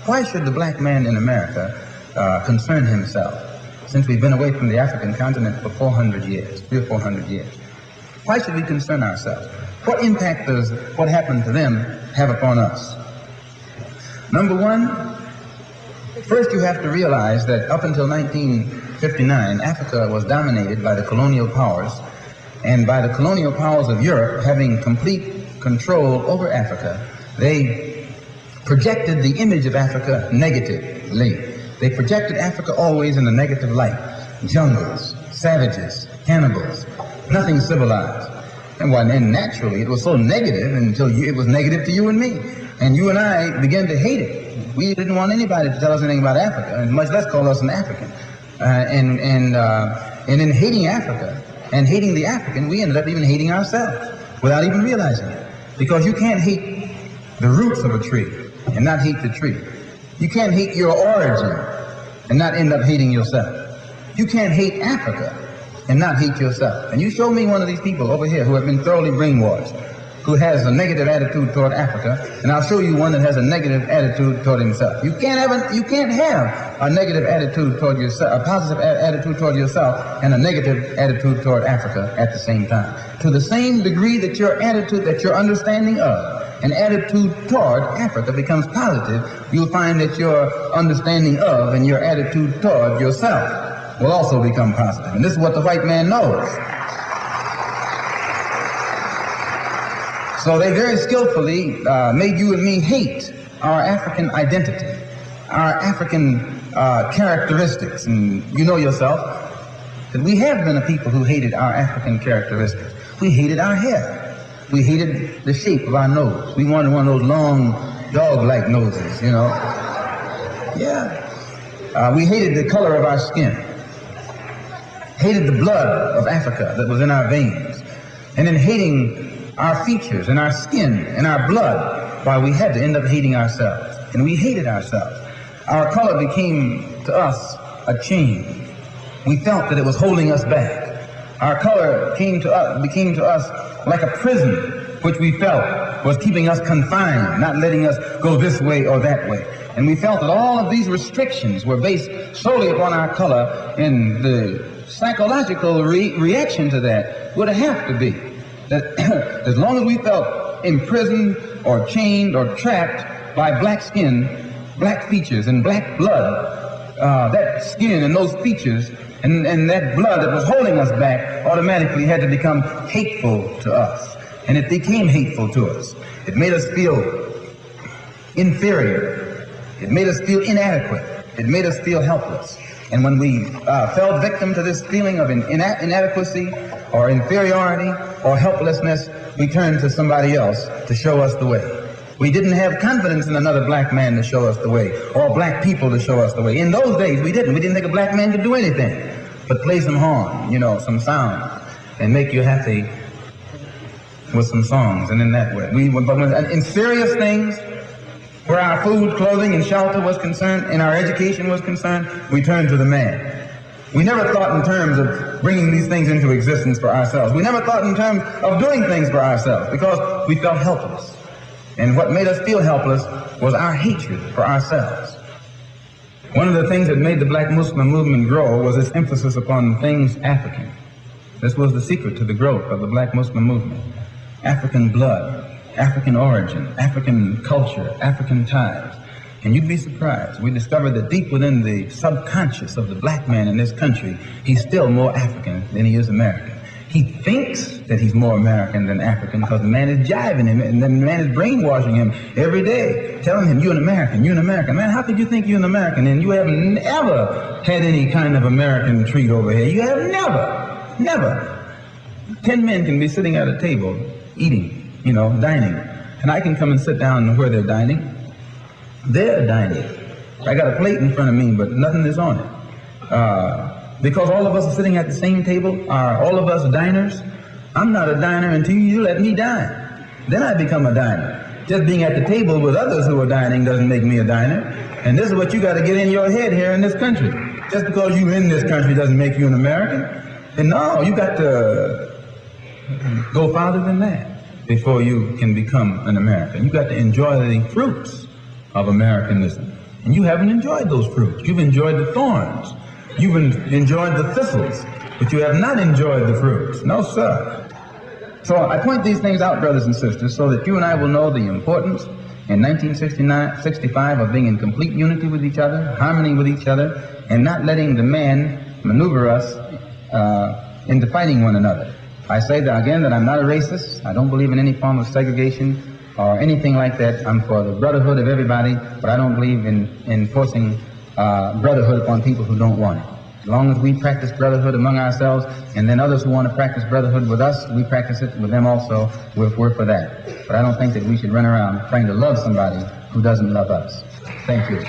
Why should the black man in America concern himself, since we've been away from the African continent for 400 years, 300 or 400 years? Why should we concern ourselves? What impact does what happened to them have upon us? Number one, first you have to realize that up until 1959, Africa was dominated by the colonial powers, and by the colonial powers of Europe having complete control over Africa, they projected the image of Africa negatively. They projected Africa always in a negative light. Jungles, savages, cannibals, nothing civilized. And naturally, it was so negative until it was negative to you and me. And you and I began to hate it. We didn't want anybody to tell us anything about Africa, and much less call us an African. And in hating Africa and hating the African, we ended up even hating ourselves without even realizing it. Because you can't hate the roots of a tree and not hate the tree. You can't hate your origin and not end up hating yourself. You can't hate Africa and not hate yourself. And you show me one of these people over here who have been thoroughly brainwashed, who has a negative attitude toward Africa, and I'll show you one that has a negative attitude toward himself. You can't have a negative attitude toward yourself, a positive attitude toward yourself, and a negative attitude toward Africa at the same time. To the same degree that your attitude, that your understanding of an attitude toward Africa becomes positive, you'll find that your understanding of and your attitude toward yourself will also become positive. And this is what the white man knows. So they very skillfully made you and me hate our African identity, our African characteristics. And you know yourself that we have been a people who hated our African characteristics. We hated our hair. We hated the shape of our nose. We wanted one of those long dog-like noses, you know. Yeah. We hated the color of our skin. Hated the blood of Africa that was in our veins. And in hating our features and our skin and our blood, why we had to end up hating ourselves. And we hated ourselves. Our color became to us a chain. We felt that it was holding us back. Our color became to us like a prison, which we felt was keeping us confined, not letting us go this way or that way. And we felt that all of these restrictions were based solely upon our color, and the psychological reaction to that would have to be that as long as we felt imprisoned or chained or trapped by black skin, black features, and black blood, that skin and those features and that blood that was holding us back automatically had to become hateful to us. And it became hateful to us. It made us feel inferior. It made us feel inadequate. It made us feel helpless. And when we fell victim to this feeling of inadequacy or inferiority or helplessness, we turned to somebody else to show us the way. We didn't have confidence in another black man to show us the way, or black people to show us the way. In those days, we didn't. We didn't think a black man could do anything but play some horn, you know, some sound, and make you happy with some songs. And in that way, in serious things, where our food, clothing, and shelter was concerned, and our education was concerned, we turned to the man. We never thought in terms of bringing these things into existence for ourselves. We never thought in terms of doing things for ourselves because we felt helpless. And what made us feel helpless was our hatred for ourselves. One of the things that made the black Muslim movement grow was its emphasis upon things African. This was the secret to the growth of the black Muslim movement. African blood, African origin, African culture, African ties. And you'd be surprised. We discovered that deep within the subconscious of the black man in this country, he's still more African than he is American. He thinks that he's more American than African because the man is jiving him, and the man is brainwashing him every day, telling him, you're an American, you're an American. Man, how could you think you're an American and you haven't ever had any kind of American treat over here? You have never. 10 men can be sitting at a table, eating, you know, dining. And I can come and sit down where they're dining. They're dining. I got a plate in front of me, but nothing is on it. Because all of us are sitting at the same table, are all of us diners? I'm not a diner until you let me dine. Then I become a diner. Just being at the table with others who are dining doesn't make me a diner. And this is what you got to get in your head here in this country. Just because you're in this country doesn't make you an American. And no, you got to go farther than that before you can become an American. You got to enjoy the fruits of Americanism. And you haven't enjoyed those fruits. You've enjoyed the thorns. You've enjoyed the thistles, but you have not enjoyed the fruits. No, sir. So I point these things out, brothers and sisters, so that you and I will know the importance in 1965 of being in complete unity with each other, harmony with each other, and not letting the man maneuver us into fighting one another. I say that again, that I'm not a racist. I don't believe in any form of segregation or anything like that. I'm for the brotherhood of everybody, but I don't believe in forcing brotherhood upon people who don't want it. As long as we practice brotherhood among ourselves, and then others who want to practice brotherhood with us, we practice it with them also. We're for that. But I don't think that we should run around trying to love somebody who doesn't love us. Thank you.